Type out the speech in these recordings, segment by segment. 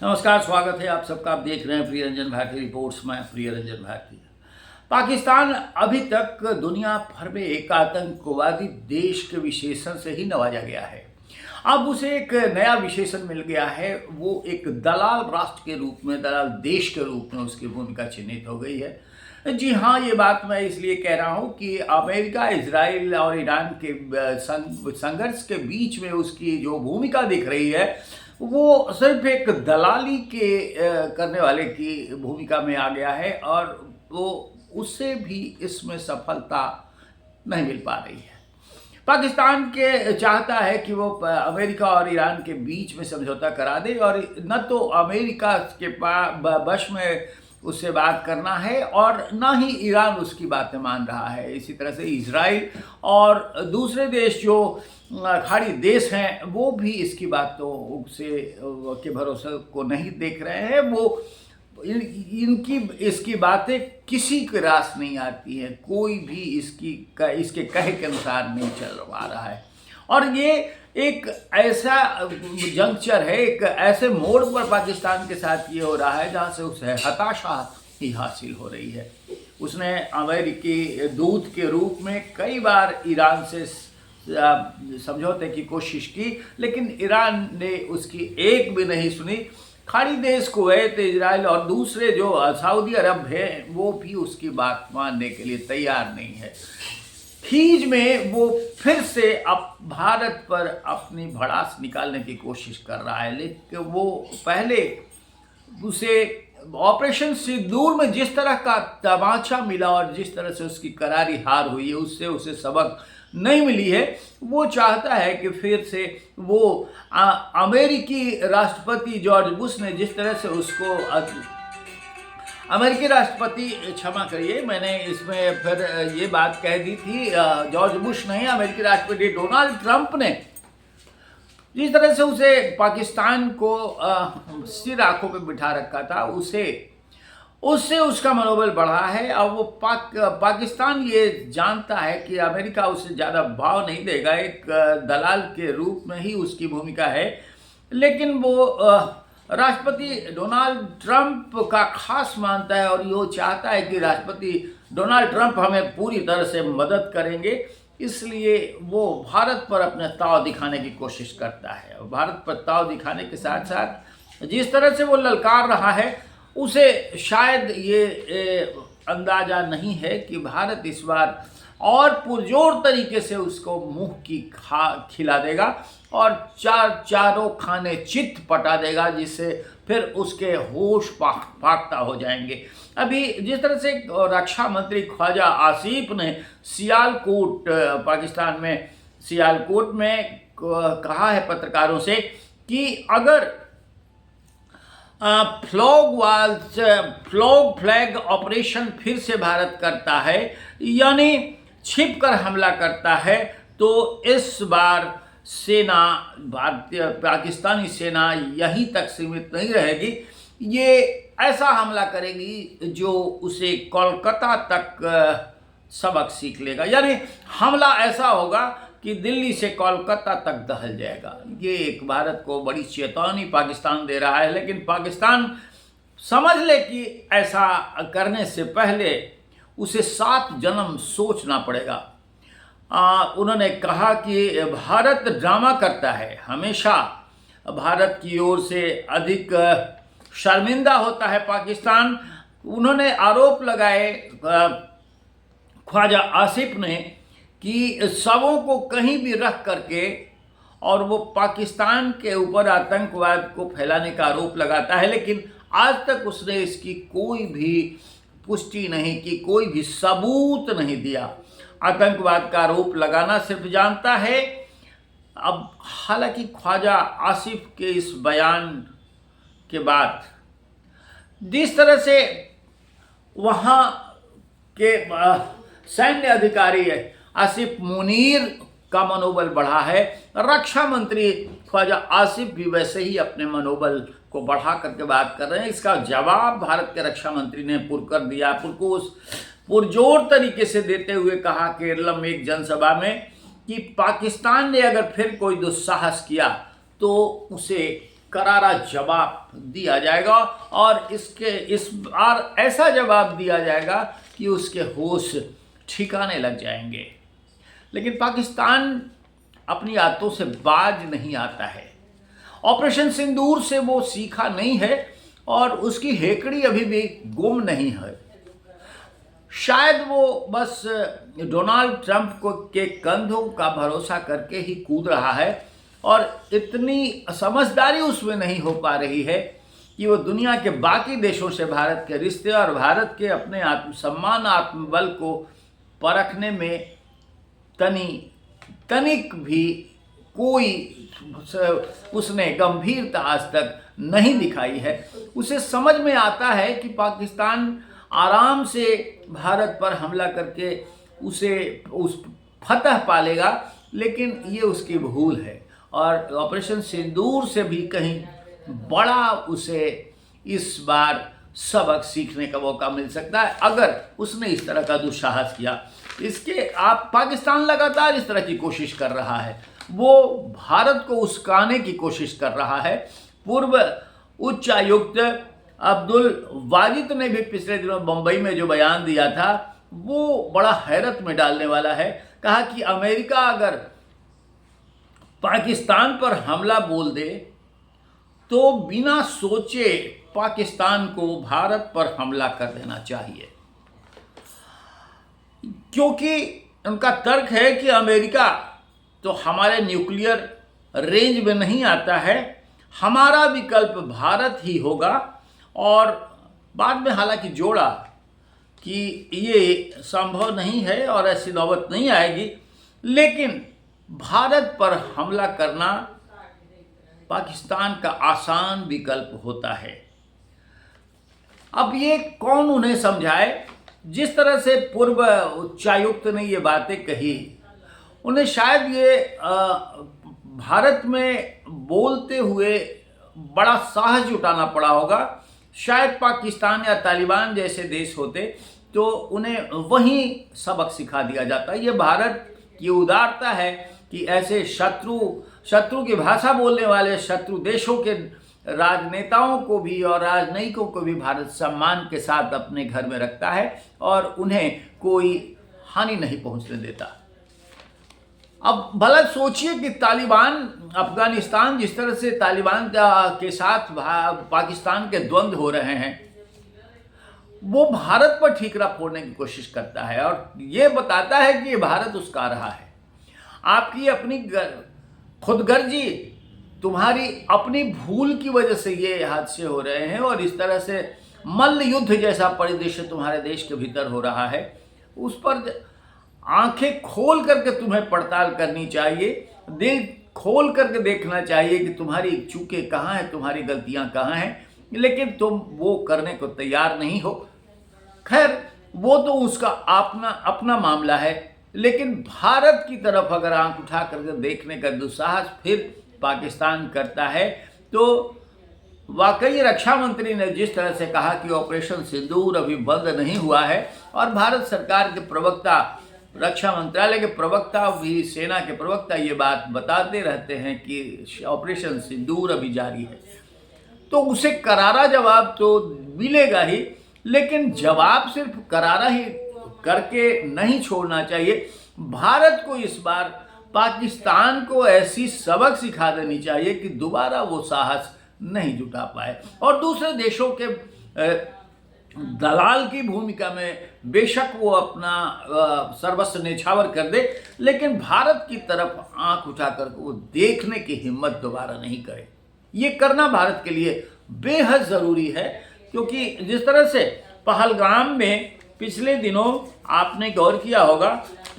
नमस्कार, स्वागत है आप सबका। आप देख रहे हैं प्रिय रंजन भारती रिपोर्ट्स में। प्रिय रंजन भारती। पाकिस्तान अभी तक दुनिया भर में एक आतंकवादी देश के विशेषण से ही नवाजा गया है। अब उसे एक नया विशेषण मिल गया है। वो एक दलाल राष्ट्र के रूप में, दलाल देश के रूप में उसकी भूमिका चिन्हित हो गई है। जी हाँ, ये बात मैं इसलिए कह रहा हूँ कि अमेरिका, इजराइल और ईरान के संघर्ष के बीच में उसकी जो भूमिका दिख रही है वो सिर्फ एक दलाली के करने वाले की भूमिका में आ गया है, और वो उससे भी इसमें सफलता नहीं मिल पा रही है। पाकिस्तान के चाहता है कि वो अमेरिका और ईरान के बीच में समझौता करा दे, और न तो अमेरिका के बश में उससे बात करना है और न ही ईरान उसकी बातें मान रहा है। इसी तरह से इजराइल और दूसरे देश जो खाड़ी देश हैं वो भी इसकी बातों से के भरोसे को नहीं देख रहे हैं। वो इनकी इसकी बातें किसी के रास नहीं आती हैं। कोई भी इसके कहे के अनुसार नहीं चल पा रहा है। और ये एक ऐसा जंक्चर है, एक ऐसे मोड़ पर पाकिस्तान के साथ ये हो रहा है जहाँ से उसे हताशा ही हासिल हो रही है। उसने अमेरिकी दूत के रूप में कई बार ईरान से समझौते की कोशिश की, लेकिन ईरान ने उसकी एक भी नहीं सुनी। खाड़ी देश कुवैत, इजराइल और दूसरे जो सऊदी अरब है वो भी उसकी बात मानने के लिए तैयार नहीं है। खींच में वो फिर से अब भारत पर अपनी भड़ास निकालने की कोशिश कर रहा है। लेकिन वो पहले उसे ऑपरेशन सिंदूर में जिस तरह का तमाचा मिला और जिस तरह से उसकी करारी हार हुई है, उससे उसे सबक नहीं मिली है। वो चाहता है कि फिर से वो अमेरिकी राष्ट्रपति जॉर्ज बुश ने जिस तरह से उसको अमेरिकी राष्ट्रपति, क्षमा करिए मैंने इसमें फिर ये बात कह दी थी, जॉर्ज बुश नहीं, अमेरिकी राष्ट्रपति डोनाल्ड ट्रंप ने जिस तरह से उसे पाकिस्तान को सिर आंखों पे बिठा रखा था, उससे उसका मनोबल बढ़ा है। अब वो पाकिस्तान ये जानता है कि अमेरिका उसे ज़्यादा भाव नहीं देगा, एक दलाल के रूप में ही उसकी भूमिका है। लेकिन वो राष्ट्रपति डोनाल्ड ट्रंप का खास मानता है और ये चाहता है कि राष्ट्रपति डोनाल्ड ट्रंप हमें पूरी तरह से मदद करेंगे। इसलिए वो भारत पर अपने ताव दिखाने की कोशिश करता है। भारत पर ताव दिखाने के साथ साथ जिस तरह से वो ललकार रहा है, उसे शायद ये अंदाजा नहीं है कि भारत इस बार और पुरजोर तरीके से उसको मुंह की खिला देगा और चारों खाने चित्त पटा देगा, जिससे फिर उसके होश फाख्ता हो जाएंगे। अभी जिस तरह से रक्षा मंत्री ख्वाजा आसिफ ने सियालकोट, पाकिस्तान में सियालकोट में कहा है पत्रकारों से कि अगर फ्लॉग फ्लैग ऑपरेशन फिर से भारत करता है, यानी छिप कर हमला करता है, तो इस बार सेना, भारतीय पाकिस्तानी सेना यहीं तक सीमित नहीं रहेगी। ये ऐसा हमला करेगी जो उसे कोलकाता तक सबक सीख लेगा। यानी हमला ऐसा होगा कि दिल्ली से कोलकाता तक दहल जाएगा। ये एक भारत को बड़ी चेतावनी पाकिस्तान दे रहा है। लेकिन पाकिस्तान समझ ले कि ऐसा करने से पहले उसे 7 जन्म सोचना पड़ेगा। उन्होंने कहा कि भारत ड्रामा करता है, हमेशा भारत की ओर से अधिक शर्मिंदा होता है पाकिस्तान। उन्होंने आरोप लगाए ख्वाजा आसिफ ने कि शवों को कहीं भी रख करके, और वो पाकिस्तान के ऊपर आतंकवाद को फैलाने का आरोप लगाता है, लेकिन आज तक उसने इसकी कोई भी पुष्टि नहीं की, कोई भी सबूत नहीं दिया। आतंकवाद का आरोप लगाना सिर्फ जानता है। अब हालांकि ख्वाजा आसिफ के इस बयान के बाद जिस तरह से वहाँ के सैन्य अधिकारी आसिफ मुनीर का मनोबल बढ़ा है, रक्षा मंत्री ख्वाजा आसिफ भी वैसे ही अपने मनोबल को बढ़ा करके बात कर रहे हैं। इसका जवाब भारत के रक्षा मंत्री ने पुरजोर तरीके से देते हुए कहा केरल में एक जनसभा में कि पाकिस्तान ने अगर फिर कोई दुस्साहस किया तो उसे करारा जवाब दिया जाएगा और इस बार ऐसा जवाब दिया जाएगा कि उसके होश ठिकाने लग जाएंगे। लेकिन पाकिस्तान अपनी आदतों से बाज नहीं आता है। ऑपरेशन सिंदूर से वो सीखा नहीं है और उसकी हेकड़ी अभी भी गुम नहीं है। शायद वो बस डोनाल्ड ट्रंप के कंधों का भरोसा करके ही कूद रहा है और इतनी समझदारी उसमें नहीं हो पा रही है कि वो दुनिया के बाकी देशों से भारत के रिश्ते और भारत के अपने आत्मसम्मान आत्मबल को परखने में तनिक भी कोई उसने गंभीरता आज तक नहीं दिखाई है। उसे समझ में आता है कि पाकिस्तान आराम से भारत पर हमला करके उस फतह पालेगा, लेकिन ये उसकी भूल है और ऑपरेशन सिंदूर से भी कहीं बड़ा उसे इस बार सबक सीखने का मौका मिल सकता है अगर उसने इस तरह का दुस्साहस किया। पाकिस्तान लगातार इस तरह की कोशिश कर रहा है, वो भारत को उस्काने की कोशिश कर रहा है। पूर्व उच्चायुक्त अब्दुल वाजिद ने भी पिछले दिनों मुंबई में जो बयान दिया था वो बड़ा हैरत में डालने वाला है। कहा कि अमेरिका अगर पाकिस्तान पर हमला बोल दे तो बिना सोचे पाकिस्तान को भारत पर हमला कर देना चाहिए, क्योंकि उनका तर्क है कि अमेरिका तो हमारे न्यूक्लियर रेंज में नहीं आता है, हमारा विकल्प भारत ही होगा। और बाद में हालांकि जोड़ा कि ये संभव नहीं है और ऐसी नौबत नहीं आएगी, लेकिन भारत पर हमला करना पाकिस्तान का आसान विकल्प होता है। अब ये कौन उन्हें समझाए? जिस तरह से पूर्व उच्चायुक्त ने ये बातें कही, उन्हें शायद ये भारत में बोलते हुए बड़ा साहस जुटाना पड़ा होगा। शायद पाकिस्तान या तालिबान जैसे देश होते तो उन्हें वहीं सबक सिखा दिया जाता। ये भारत की उदारता है कि ऐसे शत्रु की भाषा बोलने वाले शत्रु देशों के राजनेताओं को भी और राजनयिकों को भी भारत सम्मान के साथ अपने घर में रखता है और उन्हें कोई हानि नहीं पहुंचने देता। अब भला सोचिए कि तालिबान अफगानिस्तान, जिस तरह से तालिबान के साथ पाकिस्तान के द्वंद्व हो रहे हैं, वो भारत पर ठीकरा फोड़ने की कोशिश करता है और ये बताता है कि ये भारत उसका रहा है। आपकी अपनी खुदगर्जी, तुम्हारी अपनी भूल की वजह से ये हादसे हो रहे हैं और इस तरह से मल्ल युद्ध जैसा परिदृश्य तुम्हारे देश के भीतर हो रहा है। उस पर आंखें खोल करके तुम्हें पड़ताल करनी चाहिए, दिल खोल करके देखना चाहिए कि तुम्हारी चूकें कहाँ हैं, तुम्हारी गलतियां कहाँ हैं, लेकिन तुम वो करने को तैयार नहीं हो। खैर, वो तो उसका अपना मामला है, लेकिन भारत की तरफ अगर आंख उठा करके देखने का दुस्साहस फिर पाकिस्तान करता है तो वाकई रक्षा मंत्री ने जिस तरह से कहा कि ऑपरेशन सिंदूर अभी बंद नहीं हुआ है और भारत सरकार के प्रवक्ता, रक्षा मंत्रालय के प्रवक्ता भी, सेना के प्रवक्ता ये बात बताते रहते हैं कि ऑपरेशन सिंदूर अभी जारी है, तो उसे करारा जवाब तो मिलेगा ही, लेकिन जवाब सिर्फ करारा ही करके नहीं छोड़ना चाहिए। भारत को इस बार पाकिस्तान को ऐसी सबक सिखा देनी चाहिए कि दोबारा वो साहस नहीं जुटा पाए और दूसरे देशों के दलाल की भूमिका में बेशक वो अपना सर्वस्व न्यौछावर कर दे, लेकिन भारत की तरफ आंख उठाकर वो देखने की हिम्मत दोबारा नहीं करे। ये करना भारत के लिए बेहद ज़रूरी है, क्योंकि जिस तरह से पहलगाम में पिछले दिनों आपने गौर किया होगा,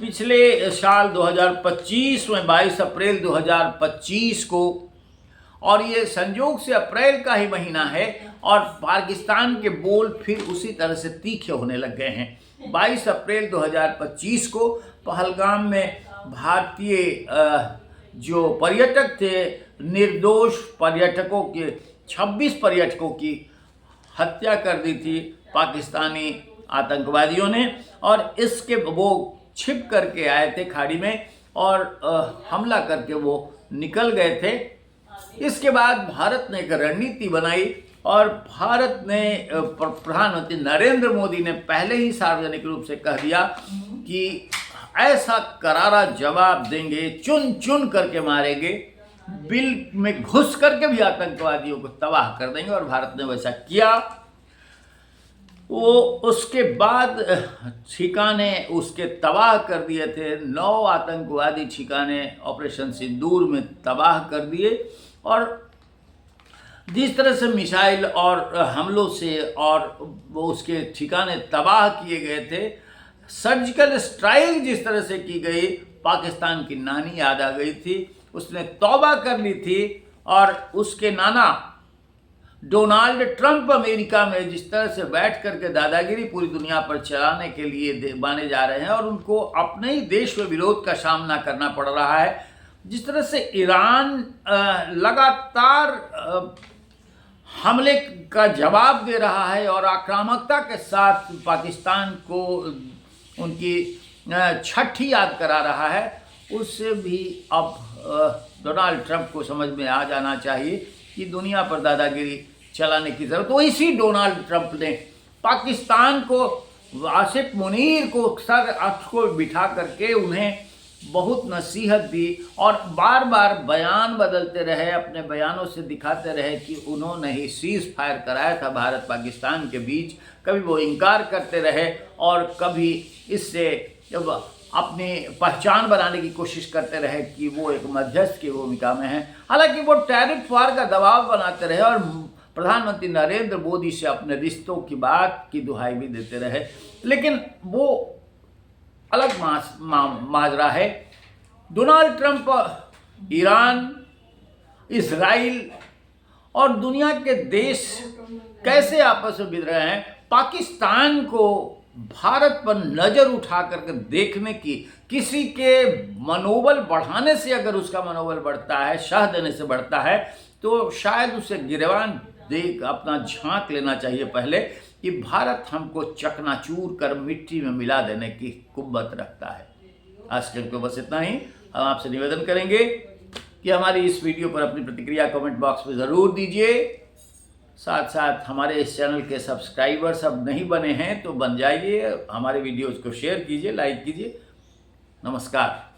पिछले साल 2025 में 22 अप्रैल 2025 को, और ये संयोग से अप्रैल का ही महीना है और पाकिस्तान के बोल फिर उसी तरह से तीखे होने लग गए हैं। 22 अप्रैल 2025 को पहलगाम में भारतीय जो पर्यटक थे, निर्दोष पर्यटकों के 26 पर्यटकों की हत्या कर दी थी पाकिस्तानी आतंकवादियों ने, और इसके वो छिप करके आए थे खाड़ी में और हमला करके वो निकल गए थे। इसके बाद भारत ने एक रणनीति बनाई और भारत ने प्रधानमंत्री नरेंद्र मोदी ने पहले ही सार्वजनिक रूप से कह दिया कि ऐसा करारा जवाब देंगे, चुन चुन करके मारेंगे, बिल में घुस करके भी आतंकवादियों को तबाह कर देंगे। और भारत ने वैसा किया। वो उसके बाद ठिकाने उसके तबाह कर दिए थे। 9 आतंकवादी ठिकाने ऑपरेशन सिंदूर में तबाह कर दिए। और जिस तरह से मिसाइल और हमलों से और वो उसके ठिकाने तबाह किए गए थे, सर्जिकल स्ट्राइक जिस तरह से की गई, पाकिस्तान की नानी याद आ गई थी। उसने तौबा कर ली थी। और उसके नाना डोनाल्ड ट्रंप अमेरिका में जिस तरह से बैठ करके दादागिरी पूरी दुनिया पर चलाने के लिए माने जा रहे हैं और उनको अपने ही देश में विरोध का सामना करना पड़ रहा है। जिस तरह से ईरान लगातार हमले का जवाब दे रहा है और आक्रामकता के साथ पाकिस्तान को उनकी छठी याद करा रहा है, उससे भी अब डोनाल्ड ट्रंप को समझ में आ जाना चाहिए कि दुनिया पर दादागिरी चलाने की जरूरत। तो इसी डोनाल्ड ट्रंप ने पाकिस्तान को, आसिफ मुनीर को सर अथ को बिठा करके उन्हें बहुत नसीहत दी और बार बार बयान बदलते रहे, अपने बयानों से दिखाते रहे कि उन्होंने ही सीज फायर कराया था भारत पाकिस्तान के बीच। कभी वो इनकार करते रहे और कभी इससे अपनी पहचान बनाने की कोशिश करते रहे कि वो एक मध्यस्थ की भूमिका में है। हालांकि वो टैरिफ वार का दबाव बनाते रहे और प्रधानमंत्री नरेंद्र मोदी से अपने रिश्तों की बात की दुहाई भी देते रहे, लेकिन वो अलग माजरा है। डोनाल्ड ट्रंप ईरान, इजराइल और दुनिया के देश कैसे आपस में भिड़ रहे हैं, पाकिस्तान को भारत पर नजर उठा करके देखने की, किसी के मनोबल बढ़ाने से अगर उसका मनोबल बढ़ता है, शह देने से बढ़ता है, तो शायद उसे गिरवान देख अपना झांक लेना चाहिए पहले कि भारत हमको चकनाचूर कर मिट्टी में मिला देने की कुव्वत रखता है। आज के को बस इतना ही। हम आपसे निवेदन करेंगे कि हमारी इस वीडियो पर अपनी प्रतिक्रिया कमेंट बॉक्स में ज़रूर दीजिए। साथ साथ हमारे इस चैनल के सब्सक्राइबर्स अब नहीं बने हैं तो बन जाइए, हमारे वीडियोज़ को शेयर कीजिए, लाइक कीजिए। नमस्कार।